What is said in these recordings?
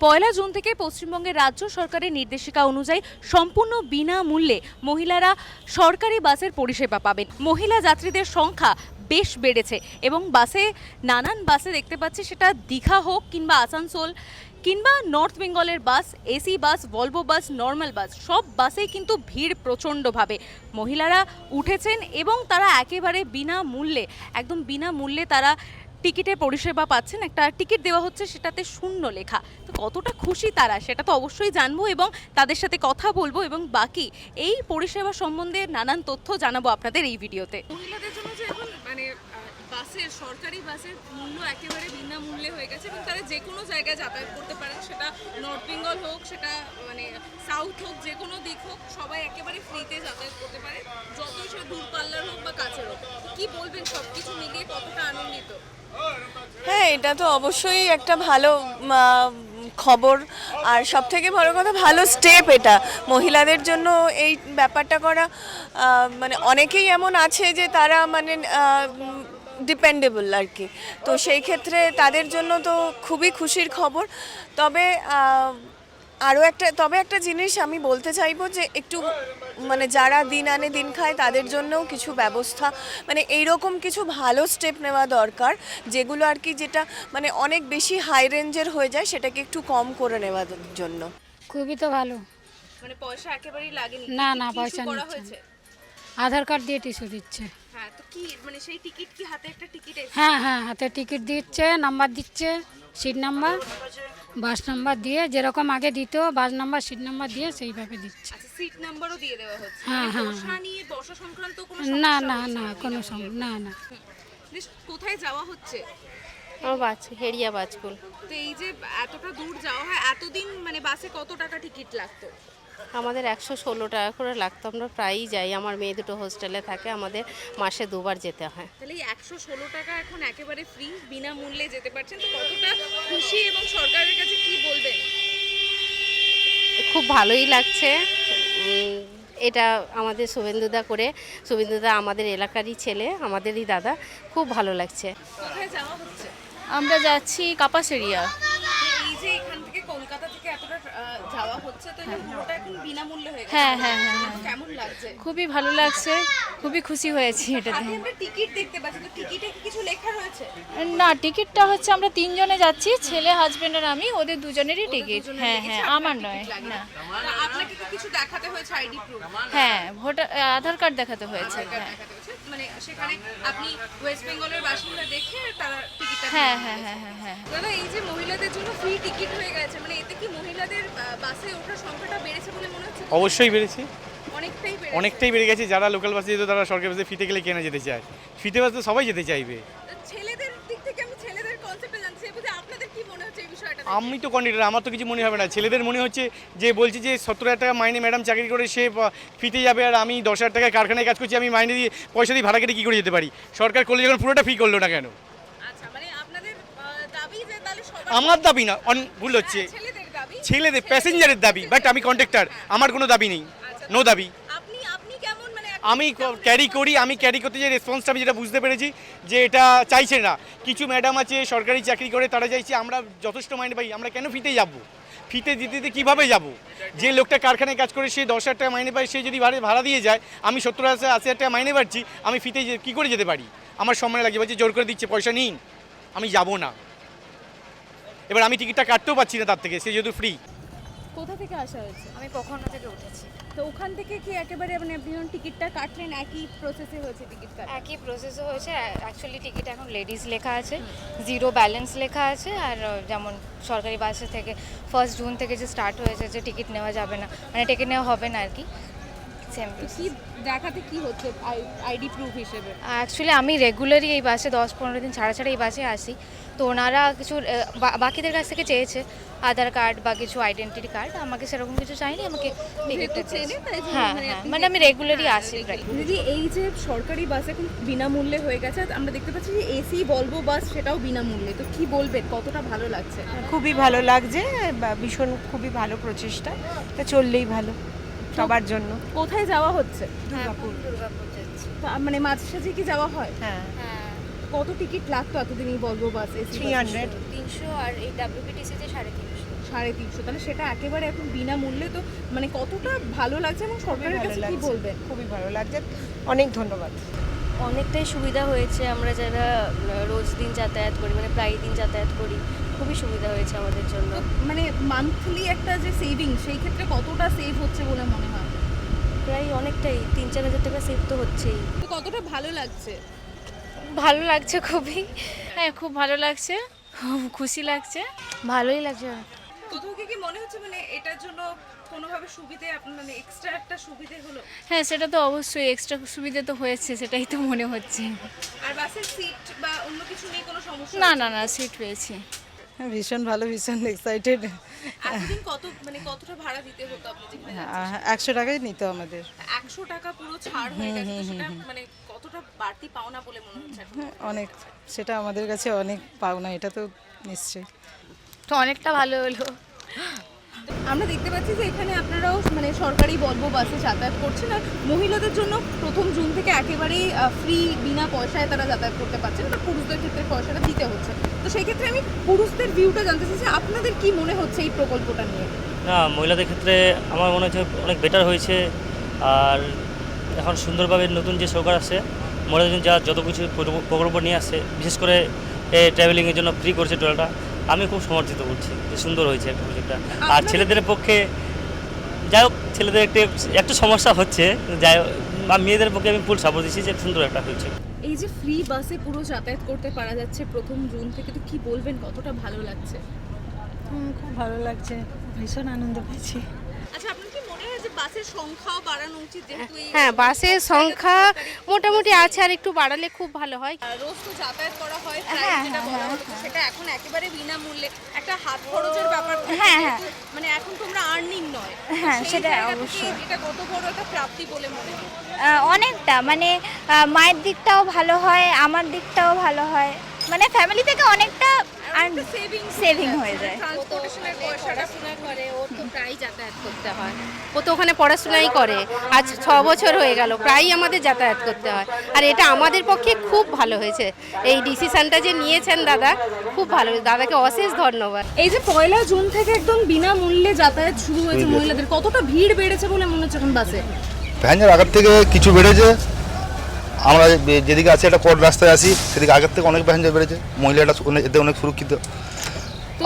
পয়লা June থেকে পশ্চিমবঙ্গের রাজ্য সরকারের নির্দেশিকা অনুযায়ী সম্পূর্ণ বিনামূল্যে মহিলারা সরকারি বাসের পরিষেবা পাবেন। মহিলা যাত্রীদের সংখ্যা বেশ বেড়েছে এবং নানান বাসে দেখতে পাচ্ছি, সেটা দীঘা হোক কিংবা আসানসোল কিংবা নর্থ বেঙ্গলের bus, AC bus, Volvo bus, normal bus, সব বাসেই কিন্তু ভিড় প্রচণ্ডভাবে। মহিলারা উঠেছেন এবং তারা একেবারে বিনামূল্যে, একদম বিনামূল্যে তারা টিকিটের পরিষেবা পাচ্ছেন। একটা টিকিট দেওয়া হচ্ছে, সেটাতে শূন্য লেখা। তো কতটা খুশি তারা সেটা তো অবশ্যই জানবো এবং তাদের সাথে কথা বলবো এবং বাকি এই পরিষেবা সম্বন্ধে নানান তথ্য জানাবো আপনাদের এই ভিডিওতে। মহিলাদের জন্য যে এখন বাসের, সরকারি বাসের মূল্য একেবারে বিনামূল্যে হয়ে গেছে এবং তারা যে কোনো জায়গায় যাতায়াত করতে পারেন, সেটা নর্থ বেঙ্গল হোক, সেটা সাউথ হোক, যে কোনো দিক হোক, সবাই একেবারে ফ্রিতে যাতায়াত করতে পারে, যতই সে দূরপাল্লার হোক বা কাছের হোক। কি বলবেন, সব কিছু মিলিয়ে কতটা আনন্দিত? হ্যাঁ, এটা তো অবশ্যই একটা ভালো খবর, আর সব থেকে বড় কথা ভালো স্টেপ এটা মহিলাদের জন্য এই ব্যাপারটা করা। মানে অনেকেই এমন আছে যে তারা ডিপেন্ডেবল আর কি, তো সেই ক্ষেত্রে তাদের জন্য তো খুবই খুশির খবর। তবে একটা জিনিস আমি বলতে চাইবো যে একটু যারা দিন আনে দিন খায় তাদের জন্যও কিছু ব্যবস্থা, এইরকম কিছু ভালো স্টেপ নেওয়া দরকার, যেগুলো আর কি, যেটা অনেক বেশি হাই রেঞ্জের হয়ে যায় সেটাকে একটু কম করে নেওয়ার জন্য। খুবই তো ভালো। পয়সা একেবারেই লাগেনি? না পয়সা নিচ্ছে, আধার কার্ড দিয়ে টিস্যু দিচ্ছে। হ্যাঁ, তো কি সেই টিকিট কি হাতে একটা টিকিট? হ্যাঁ, হাতে টিকিট দিচ্ছে, নাম্বার দিচ্ছে, সিট নাম্বার, বাস নাম্বার দিয়ে, যেরকম আগে দিত বাস নাম্বার সিট নাম্বার দিয়ে সেইভাবে দিচ্ছে। আচ্ছা, সিট নাম্বারও দিয়ে দেওয়া হচ্ছে? হ্যাঁ। বসা সংক্রান্ত কোনো না সমস্যা? কোনো না। কোথায় যাওয়া হচ্ছে? হেরিয়া বাজকুল। তো এই যে এতটা দূর যাওয়া হয়, এতদিন বাসে কত টাকা টিকিট লাগতো? আমাদের 116 টাকা করে লাগতো। আমরা প্রায়ই যাই, আমার মেয়ে দুটো হোস্টেলে থাকে, আমাদের মাসে দুবার যেতে হয়। তাহলে 116 টাকা এখন একেবারে ফ্রি, বিনামূল্যে যেতে পারছেন, তো কতটা খুশি এবং সরকারের কাছে কি বলবেন? খুব ভালোই লাগছে। এটা আমাদের শুভেন্দুদা আমাদের এলাকারই ছেলে, আমাদেরই দাদা। খুব ভালো লাগছে। কোথায় যাওয়া হচ্ছে? আমরা যাচ্ছি কাপাসেরিয়া। এই যে এখান থেকে কলকাতা থেকে এতটা যাওয়া হচ্ছে, তো এটা পুরোটা এখন বিনামূল্যে হয়ে গেছে। হ্যাঁ। কেমন লাগছে? খুবই ভালো লাগছে, খুবই খুশি হয়েছি এটাতে। আমরা টিকিট দেখতে পাচ্ছি, তো টিকিটে কি কিছু লেখা রয়েছে? না, টিকিটটা হচ্ছে আমরা তিনজনে যাচ্ছি, ছেলে, হাজবেন্ড আর আমি, ওদের দুজনেরই টিকিট। হ্যাঁ, আমার নয়। না, আপনাকে কি কিছু দেখাতে হয়েছে? ID proof? হ্যাঁ, আধার কার্ড দেখাতে হয়েছে। হ্যাঁ সেখানে আপনি ওয়েস্ট বেঙ্গলের বাসিন্দা দেখে তারা টিকিটটা? হ্যাঁ। দাদা, এই যে মহিলাদের জন্য ফ্রি টিকিট হয়ে গেছে, এতে কি মহিলাদের বাসে ওঠার সংখ্যাটা বেড়েছে বলে মনে হচ্ছে? অবশ্যই বেড়েছে, অনেকটাই বেড়ে গেছে। যারা লোকাল বাসে যেত তারা সরকারি বাসে ফিতে গেলে কেনা যেতে চায়, ফিতে বাসে সবাই যেতে চাইবে। ছেলেদের দিক থেকে আমি ছেলেদের কনসেপ্টে জানছি, বুঝে আপনাদের কি মনে হচ্ছে এই বিষয়টা? আমি তো কন্ডাক্টর, আমার তো কিছু মনে হবে না। ছেলেদের মনে হচ্ছে যে বলছে যে 17,000 টাকা মাইনে ম্যাডাম চাকরি করে সে ফিতে যাবে, আর আমি 10,000 টাকা কারখানায় কাজ করছি, আমি মাইনে দিয়ে পয়সা দিয়ে ভাড়া কেটে কী করে যেতে পারি? সরকার করলে যখন পুরোটা ফ্রি করলো না কেন? আচ্ছা, আপনাদের দাবি যে তাহলে সবাই? আমার দাবি না, ভুল হচ্ছে, ছেলেদের দাবি, ছেলেদের প্যাসেঞ্জারের দাবি। বাট আমি কন্ডাক্টর, আমার কোনো দাবি নেই, নো দাবি। আপনি কেমন আমি ক্যারি করতে যে রেসপন্সটা আমি যেটা বুঝতে পেরেছি যে এটা চাইছে না। কিছু ম্যাডাম আছে সরকারি চাকরি করে, তারা চাইছে আমরা যথেষ্ট মাইনে পাই, আমরা কেন ফিতে যাব? ফিতে দিতে কীভাবে যাব? যে লোকটা কারখানায় কাজ করে সে 10,000 টাকা মাইনে পায়, সে যদি ভাড়া দিয়ে যায়, আমি 70,000-80,000 টাকা মাইনে পাচ্ছি, আমি ফিতে কী করে যেতে পারি? আমার সম্মান লাগছে, বলছে জোর করে দিচ্ছে পয়সা নিন, আমি যাব না। এবার আমি টিকিটটা কাটতেও পারছি না তার থেকে, সে যেহেতু ফ্রি। কোথা থেকে আসা হয়েছে? আমি কখনো থেকে উঠেছি। তো ওখান থেকে কি একেবারে আপনি যখন টিকিটটা কাটলেন একই প্রসেসে হয়েছে টিকিট কাটা? একই প্রসেসে হয়েছে। অ্যাকচুয়ালি টিকিট এখন লেডিস লেখা আছে, 0 ব্যালেন্স লেখা আছে। আর যেমন সরকারি বাসে থেকে 1 জুন থেকে যে স্টার্ট হয়েছে যে টিকিট নেওয়া যাবে না, টিকিট নেওয়া হবে না আর কি, সেম। কি দেখাতে কি হচ্ছে আইডি প্রুফ হিসেবে? অ্যাকচুয়ালি আমি রেগুলারই এই বাসে 10-15 দিন ছাড়া এই বাসে আসি, তো ওনারা কিছু বাকিদের কাছ থেকে চেয়েছে আধার কার্ড বা কিছু আইডেন্টিটি কার্ড, আমাকে সেরকম কিছু চাইনি, আমাকে টিকিটটা চেয়েছে। হ্যাঁ, আমি রেগুলারই আসি প্রায়। দিদি, এই যে সরকারি বাস এখন বিনামূল্যে হয়ে গেছে, আমরা দেখতে পাচ্ছি যে এসি ভলভো বাস সেটাও বিনামূল্যে, তো কি বলবেন, কতটা ভালো লাগছে? খুবই ভালো লাগছে, ভীষণ খুবই ভালো প্রচেষ্টা, তা চললেই ভালো সবার জন্য। কোথায় যাওয়া হচ্ছে? দুর্গাপুর যাচ্ছি। মাঝে সাঝে কি যাওয়া হয়? হ্যাঁ, কত টিকিট লাগতো এতদিন এই ভলভো বাস? 300 300 আর এই ডাব্লিউপিটিসিতে 350। 350, তাহলে সেটা একেবারে এখন বিনামূল্যে, তো মানে কতটা ভালো লাগছে এবং সরকারের কাছে কি বলবেন? খুবই ভালো লাগছে, অনেক ধন্যবাদ। অনেকটাই সুবিধা হয়েছে, আমরা যারা রোজ দিন যাতায়াত করি, মানে প্রায় দিন যাতায়াত করি, খুবই সুবিধা হয়েছে আমাদের জন্য। মানে মান্থলি একটা যে সেভিং, সেই ক্ষেত্রে কতটা সেভ হচ্ছে বলে মনে হয়? প্রায় অনেকটাই 3-4 হাজার টাকা সেভ তো হচ্ছেই। তো কতটা ভালো লাগছে? ভালো লাগছে খুবই, হ্যাঁ খুব ভালো লাগছে, খুব খুশি লাগছে, ভালোই লাগছে। কোথাও কি মনে হচ্ছে মানে এটার জন্য কোনোভাবে সুবিধে আপনার, মানে এক্সট্রা একটা সুবিধে হলো? হ্যাঁ সেটা তো অবশ্যই এক্সট্রা সুবিধা তো হয়েছে, সেটাই তো মনে হচ্ছে। আর বাসের সিট বা অন্য কিছু নিয়ে কোনো সমস্যা? না সিট পেয়েছি। হ্যাঁ, ভীষণ ভালো, ভীষণ এক্সাইটেড। এতদিন কতটা ভাড়া দিতে হতো আপনি যেখানে যাচ্ছেন? 100 টাকাই নিত আমাদের। 100 টাকা পুরো ছাড় হয়ে গেছে, তো সেটা মানে কতটা বাড়তি পাওনা বলে মনে হচ্ছে এখন? হ্যাঁ, অনেক, সেটা আমাদের কাছে অনেক পাওনা, এটা তো নিশ্চয়ই। তো অনেকটা ভালো হলো। আমরা দেখতে পাচ্ছি যে এখানে আপনারাও মানে সরকারি ভলভো বাসে যাতায়াত করছেন, আর মহিলাদের জন্য 1 জুন থেকে একেবারেই ফ্রি, বিনা পয়সায় তারা যাতায়াত করতে পারছেন, আর পুরুষদের ক্ষেত্রে পয়সাটা দিতে হচ্ছে। তো সেই ক্ষেত্রে আমি পুরুষদের ভিউটা জানতে চাইছি, আপনাদের কি মনে হচ্ছে এই প্রকল্পটা নিয়ে? না, মহিলাদের ক্ষেত্রে আমার মনে হচ্ছে অনেক বেটার হয়েছে। আর এখন সুন্দরভাবে নতুন যে সরকার আছে, মহিলাদের যা যত কিছু প্রকল্প নিয়ে আসছে, বিশেষ করে ট্রাভেলিংয়ের জন্য ফ্রি করছে টোলটা, আমি খুব সমর্থিত করছি যে সুন্দর হয়েছে একটা প্রজেক্টটা। আর ছেলেদের পক্ষে যাই হোক, ছেলেদের একটু সমস্যা হচ্ছে, যাই হোক, আর মেয়েদের পক্ষে আমি ফুল সাপোর্ট দিচ্ছি যে সুন্দর একটা হয়েছে। এই যে ফ্রি বাসে পুরো যাতায়াত করতে পারা যাচ্ছে 1 জুন থেকে, তো কি বলবেন, কতটা ভালো লাগছে? খুব ভালো লাগছে, ভীষণ আনন্দ পেয়েছি। আচ্ছা, আপনার কি মনে হয় যে বাসের সংখ্যাও বাড়ানো উচিত, যেহেতু এই হ্যাঁ বাসের সংখ্যা মোটামুটি আছে, আর একটু বাড়ালে খুব ভালো হয়। রোজ তো যাতায়াত করা হয়, প্রায় যেটা বলা হতো, তো সেটা এখন একেবারে বিনামূল্যে, একটা হাত খরচের ব্যাপার, যেহেতু মানে এখন তোমরা আর্নিং নয়, হ্যাঁ, সেই সেটা জায়গা থেকে অবশ্যই। এটা কত বড় একটা প্রাপ্তি বলে মনে হয়? অনেকটা, মানে মায়ের দিকটাও ভালো হয়, আমার দিকটাও ভালো হয়, মানে ফ্যামিলি থেকে অনেকটা সেভিং হয়ে যায়। ট্রান্সপোর্টেশনের পয়সাটা করে, ওর তো প্রায় যাতায়াত করতে হয়, ও তো ওখানে পড়াশোনাই করে, আজ 6 বছর হয়ে গেল, প্রায়ই আমাদের যাতায়াত করতে হয়। আর এটা আমাদের পক্ষে খুব ভালো হয়েছে, এই ডিসিশনটা যে নিয়েছেন দাদা, খুব ভালো, দাদাকে অশেষ ধন্যবাদ। এই যে 1 জুন থেকে একদম বিনামূল্যে যাতায়াত শুরু হয়েছে মহিলাদের, কতটা ভিড় বেড়েছে বলে মনে হচ্ছে এখন বাসে? প্যাসেঞ্জার আগের থেকে কিছু বেড়েছে, আমরা যেদিকে আছি একটা কোর্ট রাস্তায় আসি, সেদিকে আগের থেকে অনেক প্যাসেঞ্জার বেড়েছে, মহিলারা এতে অনেক সুরক্ষিত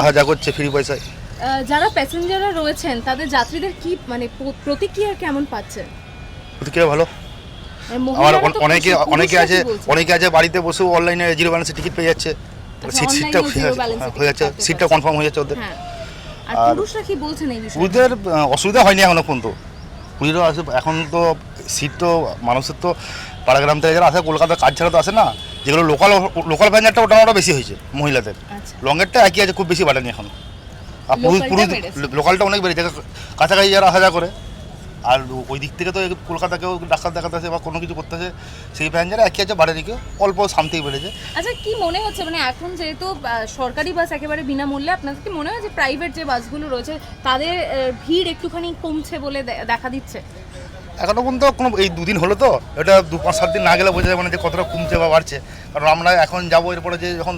আসা যা করছে ফ্রি পয়সায়। যারা প্যাসেঞ্জাররা রয়েছেন তাদের যাত্রীদের কি মানে প্রতিক্রিয়া কেমন পাচ্ছেন? প্রতিক্রিয়া ভালো। আমার অনেকে আছে বাড়িতে বসেও অনলাইনে 0 ব্যালেন্সে টিকিট পেয়ে যাচ্ছে, সিটটা হয়ে যাচ্ছে, সিটটা কনফার্ম হয়ে যাচ্ছে ওদের। আর পুরুষরা কি বলছেন এই বিষয়ে? পুরুষদের অসুবিধা হয়নি এখনো পর্যন্ত, পুরীরও আসে এখন তো, সিট তো মানুষের তো পাড়াগ্রাম থেকে যারা আসে, কলকাতার কাজ ছাড়া তো আসে না, যেগুলো লোকাল প্যাসেঞ্জারটা ওটা বেশি হয়েছে মহিলাদের, লংয়েরটা একই আছে, খুব বেশি বাড়েনি এখন। আর পুরুষ লোকালটা অনেক বেড়েছে, কাছাকাছি যারা আসা যা করে, আর ওই দিক থেকে তো কলকাতাকেও ডাক্তার দেখাতে আসে বা কোনো কিছু করতে আসে, সেই প্যাসেঞ্জার একই আছে, বাড়েনি কেউ, অল্প শান্তিই বেড়েছে। আচ্ছা, কি মনে হচ্ছে মানে এখন যেহেতু সরকারি বাস একেবারে বিনামূল্যে, আপনাদের কি মনে হয় যে প্রাইভেট যে বাসগুলো রয়েছে তাদের ভিড় একটুখানি কমছে বলে দেখা দিচ্ছে? এখনো পর্যন্ত কোনো, এই 2 দিন হলো তো, এটা 2-5-7 দিন না গেলে বোঝা যাবে না যে কতটা কমছে বা বাড়ছে। কারণ আমরা এখন যাবো, এরপরে যে যখন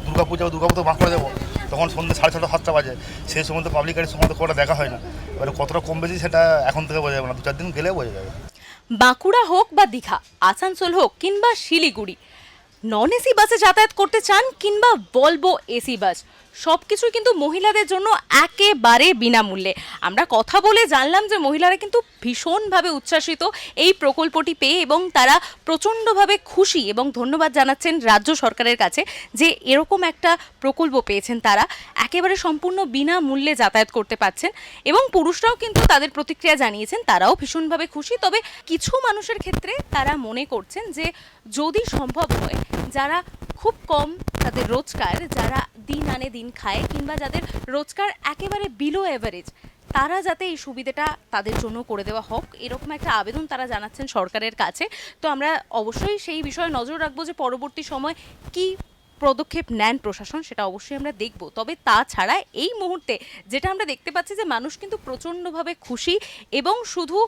দুর্গাপূজা বাঁকুড়া যাবো, তখন সন্ধ্যে 6:30-7টা বাজে, সেই সময় তো পাবলিক গাড়ির সময় তো কোনোটা দেখা হয় না, এবারে কতটা কম বেশি সেটা এখন থেকে বোঝা যাবে না, 2-4 দিন গেলে বোঝা যাবে। বাঁকুড়া হোক বা দীঘা, আসানসোল হোক কিংবা শিলিগুড়ি, নন এসি বাসে যাতায়াত করতে চান কিংবা ভলভো এসি বাস, সব কিছুই কিন্তু মহিলাদের জন্য একেবারে বিনামূল্যে। আমরা কথা বলে জানলাম যে মহিলারা কিন্তু ভীষণভাবে উচ্ছ্বাসিত এই প্রকল্পটি পেয়ে, এবং তারা প্রচণ্ডভাবে খুশি এবং ধন্যবাদ জানাচ্ছেন রাজ্য সরকারের কাছে যে এরকম একটা প্রকল্প পেয়েছেন তারা, একেবারে সম্পূর্ণ বিনামূল্যে যাতায়াত করতে পারছেন। এবং পুরুষরাও কিন্তু তাদের প্রতিক্রিয়া জানিয়েছেন, তারাও ভীষণভাবে খুশি। তবে কিছু মানুষের ক্ষেত্রে তারা মনে করছেন যে যদি সম্ভব হয়, যারা খুব কম তাদের রোজগার, যারা দিন আনে দিন খায়, কিংবা যাদের রোজগার একেবারে বিলো অ্যাভারেজ, তারা যাতে এই সুবিধাটা তাদের জন্য করে দেওয়া হোক, এরকম একটা আবেদন তারা জানাচ্ছেন সরকারের কাছে। তো আমরা অবশ্যই সেই বিষয়ে নজর রাখবো যে পরবর্তী সময় কি পদক্ষেপ নেন প্রশাসন সেটা অবশ্যই আমরা দেখব। তবে তাছাড়া এই মুহূর্তে যেটা আমরা দেখতে পাচ্ছি যে মানুষ কিন্তু প্রচণ্ডভাবে খুশি, এবং শুধু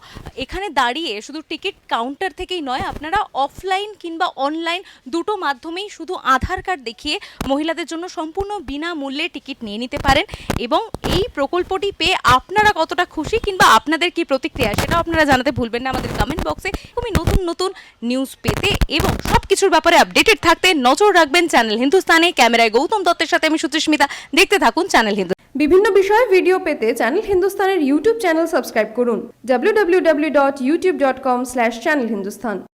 এখানে দাঁড়িয়ে শুধু টিকিট কাউন্টার থেকেই নয়, আপনারা অফলাইন কিংবা অনলাইন দুটো মাধ্যমেই শুধু আধার কার্ড দেখিয়ে মহিলাদের জন্য সম্পূর্ণ বিনামূল্যে টিকিট নিয়ে নিতে পারেন। এবং এই প্রকল্পটি পেয়ে আপনারা কতটা খুশি কিংবা আপনাদের কি প্রতিক্রিয়া সেটাও আপনারা জানাতে ভুলবেন না আমাদের কমেন্ট বক্সে। তুমি নতুন নতুন নিউজ পেতে এবং সব কিছুর ব্যাপারে আপডেটেড থাকতে নজর রাখবেন চ্যানেল হিন্দুস্তানে। ক্যামেরায় গৌতম দত্তের সাথে আমি সুচিস্মিতা, দেখতে থাকুন চ্যানেল হিন্দু। বিভিন্ন বিষয়ে ভিডিও পেতে চ্যানেল হিন্দুস্তানের ইউটিউব চ্যানেল সাবস্ক্রাইব করুন www.youtube.com/channelhindustan।